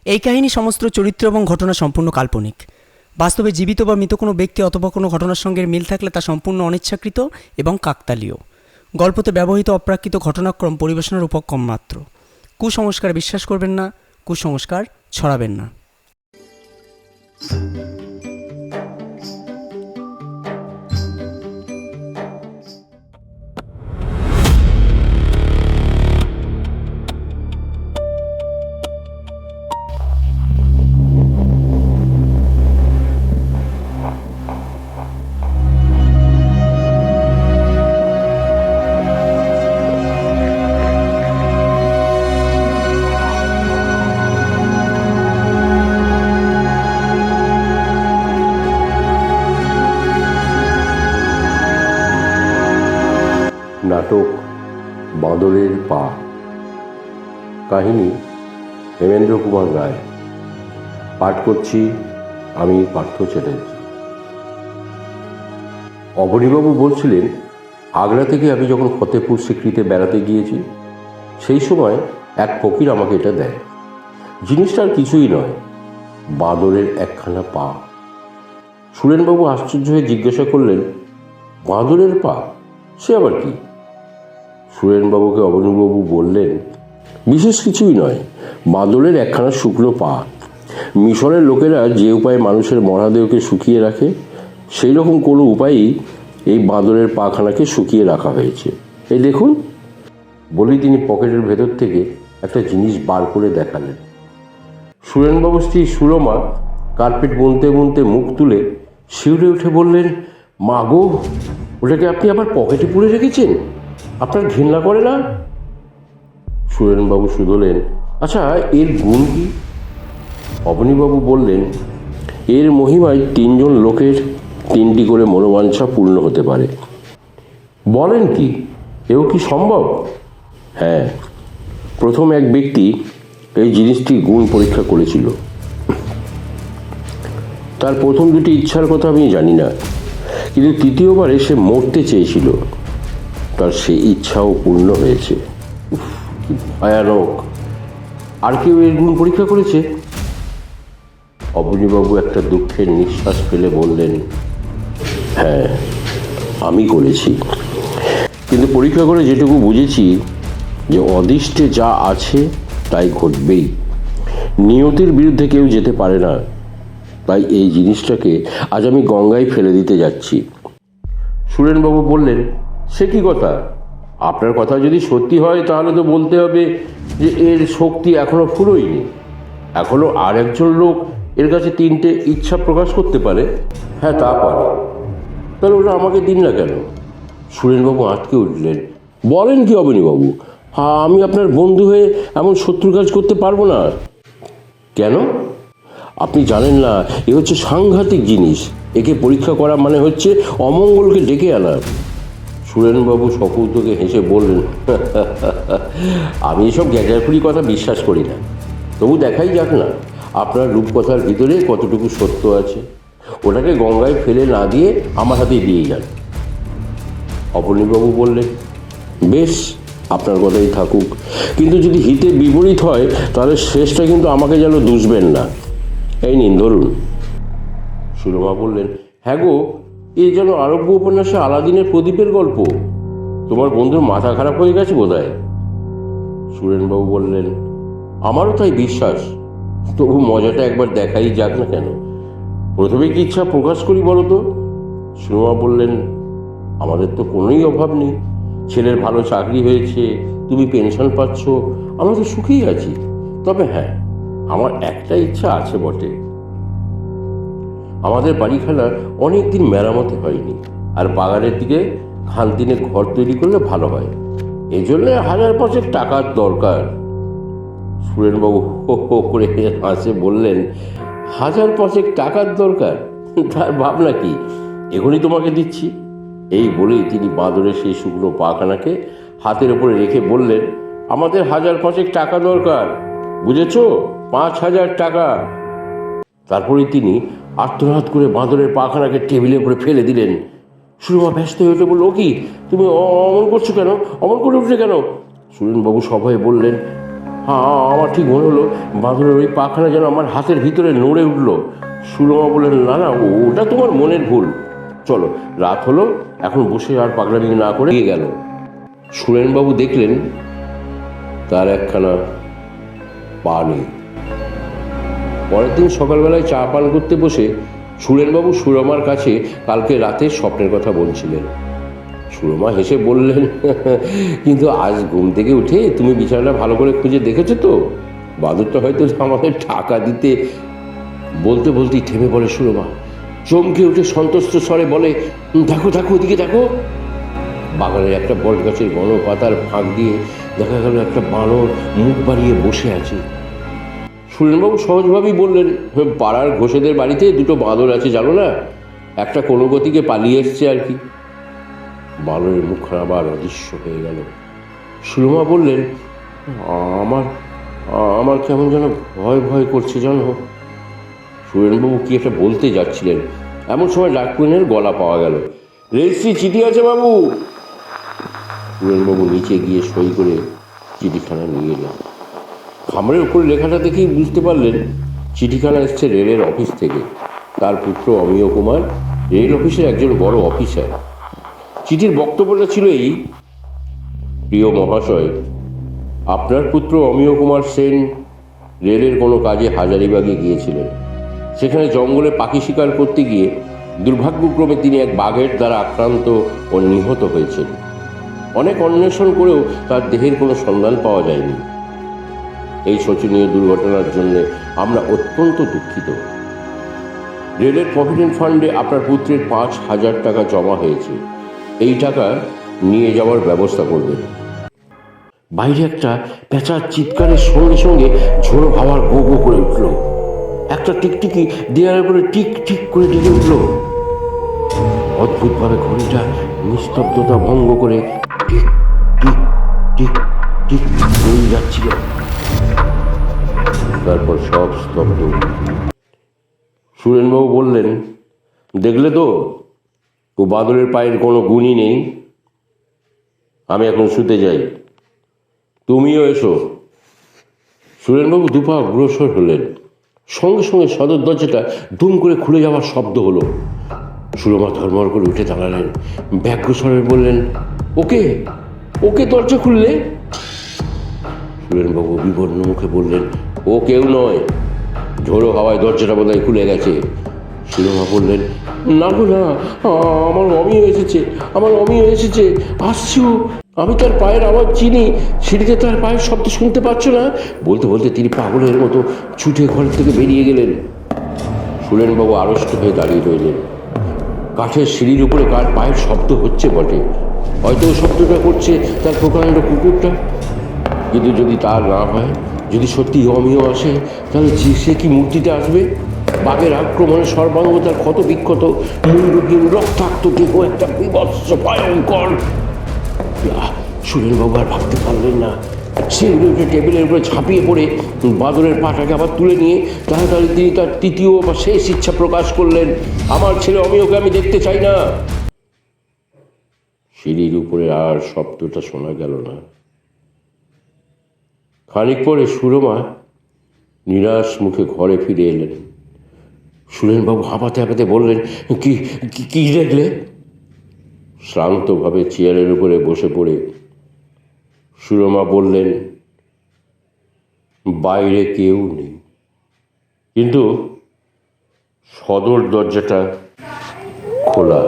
এই কাহিনী সমস্ত চরিত্র এবং ঘটনা সম্পূর্ণ কাল্পনিক। বাস্তবে জীবিত বা মৃত কোনো ব্যক্তি অথবা কোনো ঘটনার সঙ্গে মিল থাকলে তা সম্পূর্ণ অনিচ্ছাকৃত এবং কাকতালীয়। গল্পতে ব্যবহৃত অপ্রাকৃত ঘটনাক্রম পরিবেশনার উপক্রম মাত্র। কুসংস্কারে বিশ্বাস করবেন না, কুসংস্কার ছড়াবেন না। নাটক বাঁদরের পা। কাহিনী হেমেন্দ্র কুমার রায়। পাঠ করছি আমি পার্থ চ্যাটার্জি। অবনীবাবু বলছিলেন, আগ্রা থেকে আমি যখন ফতেপুর সিক্রিতে বেড়াতে গিয়েছি সেই সময় এক ফকির আমাকে এটা দেয়। জিনিসটা আর কিছুই নয়, বাঁদরের একখানা পা। সুরেনবাবু আশ্চর্য হয়ে জিজ্ঞাসা করলেন, বাঁদরের পা, সে আবার কি? সুরেনবাবুকে অবনীবাবু বললেন, বিশেষ কিছুই নয়, বাঁদরের একখানা শুকনো পা। মিশরের লোকেরা যে উপায়ে মানুষের মরদেহকে শুকিয়ে রাখে সেই রকম কোনো উপায়েই এই বাঁদরের পাখানাকে শুকিয়ে রাখা হয়েছে। এই দেখুন। বলেই তিনি পকেটের ভেতর থেকে একটা জিনিস বার করে দেখালেন। সুরেনবাবুর স্ত্রী সুরমা কার্পেট বুনতে বুনতে মুখ তুলে শিউরে উঠে বললেন, মা গো, ওটাকে আপনি আবার পকেটে পুরে রেখেছেন? আপনার ঘৃণা করে না? সুরেনবাবু শুধলেন, আচ্ছা এর গুণ কি? অবনীবাবু বললেন, এর মহিমায় 3 জন লোকের 3টি করে মনোবাঞ্ছা পূর্ণ হতে পারে। বলেন কি, এও কি সম্ভব? হ্যাঁ, প্রথম এক ব্যক্তি এই জিনিসটির গুণ পরীক্ষা করেছিল। তার প্রথম 2টি ইচ্ছার কথা আমি জানি না, কিন্তু তৃতীয়বারে সে মরতে চেয়েছিল। তার সেই ইচ্ছাও পূর্ণ হয়েছে। কি ভয়ানক! আর কেউ এর গুণ পরীক্ষা করেছে? অবনীবাবু একটা দুঃখের নিঃশ্বাস ফেলে বললেন, হ্যাঁ, আমি করেছি। কিন্তু পরীক্ষা করে যেটুকু বুঝেছি যে অদৃষ্টে যা আছে তাই ঘটবেই। নিয়তির বিরুদ্ধে কেউ যেতে পারে না। তাই এই জিনিসটাকে আজ আমি গঙ্গায় ফেলে দিতে যাচ্ছি। সুরেনবাবু বললেন, সে কি কথা? আপনার কথা যদি সত্যি হয় তাহলে তো বলতে হবে যে এর শক্তি এখনো ফুরোয়নি। এখনো আর একজন লোক এর কাছে 3টে ইচ্ছা প্রকাশ করতে পারে। হ্যাঁ, তা পারে। তাহলে ওটা আমাকে দিন না কেন? সুরেনবাবু আটকে উঠলেন। বলেন কি অবনীবাবু, আমি আপনার বন্ধু হয়ে এমন শত্রু কাজ করতে পারবো না। কেন? আপনি জানেন না, এ হচ্ছে সাংঘাতিক জিনিস। একে পরীক্ষা করা মানে হচ্ছে অমঙ্গলকে ডেকে আনা। সুরেনবাবু সকৌতুকে হেসে বললেন, আমি এসব গ্যাজারপুরি কথা বিশ্বাস করি না। তবু দেখাই যাক না আপনার রূপকথার ভিতরে কতটুকু সত্য আছে। ওটাকে গঙ্গায় ফেলে না দিয়ে আমার হাতে দিয়ে যান। অবনীবাবু বললেন, বেশ, আপনার কথাই থাকুক, কিন্তু যদি হিতে বিপরীত হয় তাহলে শেষটা কিন্তু আমাকে যেন দুষবেন না। এই নিন, ধরুন। সুরমা বললেন, হ্যাঁ গো, এ যেন আরব্য উপন্যাসে আলাদিনের প্রদীপের গল্প। তোমার বন্ধুর মাথা খারাপ হয়ে গেছে বোধহয়। সুরেনবাবু বললেন, আমারও তাই বিশ্বাস। তবু মজাটা একবার দেখাই যাক না কেন? প্রথমে কি ইচ্ছা প্রকাশ করি বলো তো? সুরমা বললেন, আমাদের তো কোনোই অভাব নেই। ছেলের ভালো চাকরি হয়েছে, তুমি পেনশন পাচ্ছ, আমরা তো সুখেই আছি। তবে হ্যাঁ, আমার একটা ইচ্ছা আছে বটে। আমাদের বাড়িখানা অনেক দিন মেরামতি হয়নি, আর বাগানের দিকে খানতিনে ঘর তৈরি করলে ভালো হয়। এই জন্য 1000-5 টাকার দরকার। সুরেনবাবু হো হো করে হাসে বললেন, 1000-5 টাকার দরকার? তার ভাবনা কি, এখনই তোমাকে দিচ্ছি। এই বলেই তিনি বাঁদরের সেই শুকনো পাখানাকে হাতের উপরে রেখে বললেন, আমাদের 1000-5 টাকা দরকার, বুঝেছ? 5000 টাকা। তারপরে তিনি আর্তনাদ করে বাঁদরের পাখানাকে টেবিলের উপরে ফেলে দিলেন। সুরমা ব্যস্ত হয়ে উঠে বলল, ও কি, তুমি অমন করছো কেন? অমন করে উঠলে কেন? সুরেনবাবু সভয়ে বললেন, আমার ঠিক মনে হলো বাঁদরের ওই পাখানা যেন আমার হাতের ভিতরে নড়ে উঠলো। সুরমা বললেন, না না, ওটা তোমার মনের ভুল। চলো, রাত হলো, এখন বসে আর পাগলামি না করে দিয়ে গেল। সুরেনবাবু দেখলেন তার একখানা পা নেই। পরের দিন সকালবেলায় চা পান করতে বসে সুরেনবাবু সুরমার কাছে কালকে রাতে স্বপ্নের কথা বলছিলেন। সুরমা হেসে বললেন, কিন্তু আজ ঘুম থেকে উঠে তুমি বিছানাটা ভালো করে খুঁজে দেখেছো তো? বাদুরটা হয়তো আমাদের টাকা দিতে। বলতে বলতেই থেমে পড়ে সুরমা, চমকে উঠে সন্তুষ্ট স্বরে বলে, দেখো দেখো, ওদিকে দেখো। বাগানের একটা বট গাছের ঘন পাতার ফাঁক দিয়ে দেখা গেল একটা বানর মুখ বাড়িয়ে বসে আছে। সুরেনবাবু সহজভাবেই বললেন, পাড়ার ঘোষেদের বাড়িতে দুটো বাঁদর আছে জানো না, একটা কোনো গতিকে পালিয়ে এসছে আর কি। বানরের মুখখানা আবার অদৃশ্য হয়ে গেল। সুরমা বললেন, আমার আমার কেমন যেন ভয় ভয় করছে জানো। সুরেনবাবু কি একটা বলতে যাচ্ছিলেন, এমন সময় ডাককুইনের গলা পাওয়া গেল। রেজিস্ট্রি চিঠি আছে বাবু। সুরেনবাবু নিচে গিয়ে সই করে চিঠিখানা নিয়ে এলেন। খামারের উপরে লেখাটা দেখেই বুঝতে পারলেন চিঠিখানা এসছে রেলের অফিস থেকে। তার পুত্র অমিয় কুমার রেল অফিসের একজন বড় অফিসার। চিঠির বক্তব্যটা ছিল এই, প্রিয় মহাশয়, আপনার পুত্র অমিয় কুমার সেন রেলের কোনো কাজে হাজারিবাগে গিয়েছিলেন। সেখানে জঙ্গলে পাখি শিকার করতে গিয়ে দুর্ভাগ্যক্রমে তিনি এক বাঘের দ্বারা আক্রান্ত ও নিহত হয়েছেন। অনেক অন্বেষণ করেও তার দেহের কোনো সন্ধান পাওয়া যায়নি। এই শোচনীয় দুর্ঘটনার জন্য আমরা অত্যন্ত দুঃখিত। রেলের প্রভিডেন্ট ফান্ডে আপনার পুত্রের 5,000 টাকা জমা হয়েছে। এই টাকা নিয়ে যাওয়ার ব্যবস্থা করবেন। বাইরে একটা পেঁচার চিৎকারের সঙ্গে সঙ্গে ঝোড়ো হাওয়ার গো গো করে উঠল। একটা টিকটিকি দেয়ালের উপরে টিক টিক করে ডেকে উঠল। অদ্ভুতভাবে ঘড়িটা নিস্তব্ধতা ভঙ্গ করে টিক টিক টিক টিক করে যাচ্ছিল। তারপর সব স্তব্ধ। সুরেনবাবু বললেন, দেখলে তো, ও বাদরের পায়ের কোনো গুণই নেই। আমি এখন শুতে যাই, তুমিও এসো। সুরেনবাবু দুপা অগ্রসর হলেন। সঙ্গে সঙ্গে সদর দরজাটা দুম করে খুলে যাওয়ার শব্দ হলো। সুরমা ধর্মর করে উঠে দাঁড়ালেন, ব্যগ্রস্বরে বললেন, ওকে ওকে দরজা খুললে? সুরেনবাবু বিবর্ণ মুখে বললেন, ও কেউ নয়, ঝোড়ো হাওয়ায় দরজাটা বোধহয় খুলে গেছে। সুরমা বললেন, না গো না, আমার অমিয় এসেছে, আমার অমিয় এসেছে, আসছো। আমি তার পায়ের আওয়াজ চিনি, সিঁড়িতে তার পায়ের শব্দ শুনতে পাচ্ছ না? বলতে বলতে তিনি পাগলের মতো ছুটে ঘর থেকে বেরিয়ে গেলেন। সুরেনবাবু আড়ষ্ট হয়ে দাঁড়িয়ে রইলেন। কাঠের সিঁড়ির উপরে কার পায়ের শব্দ হচ্ছে বটে, হয়তো শব্দটা করছে তার প্রকাণ্ড কুকুরটা। কিন্তু যদি তার না হয়, যদি সত্যি অমিয় আসে, তাহলে সে কি মূর্তিতে আসবে? বাঘের আক্রমণে সর্বাঙ্গ তার ক্ষত বিক্ষত, মুন্ডহীন রক্তাক্ত দেহ একটা বিভৎস ভয়ঙ্কর। সুরেনবাবু আর ভাবতে পারলেন না। সিঁড়ির উপরে টেবিলের উপরে ঝাঁপিয়ে পড়ে বাদরের পাটাকে আবার তুলে নিয়ে তাড়াতাড়ি তিনি তার তৃতীয় বা শেষ ইচ্ছা প্রকাশ করলেন, আমার ছেলে অমিয়কে আমি দেখতে চাই না। সিঁড়ির উপরে আর শব্দটা শোনা গেল না। খানিক পরে সুরমা নিরাশ মুখে ঘরে ফিরে এলেন। সুরেনবাবু হাঁপাতে হাঁপাতে বললেন, কি কি দেখলে? শ্রান্তভাবে চেয়ারের উপরে বসে পড়ে সুরমা বললেন, বাইরে কেউ নেই, কিন্তু সদর দরজাটা খোলা।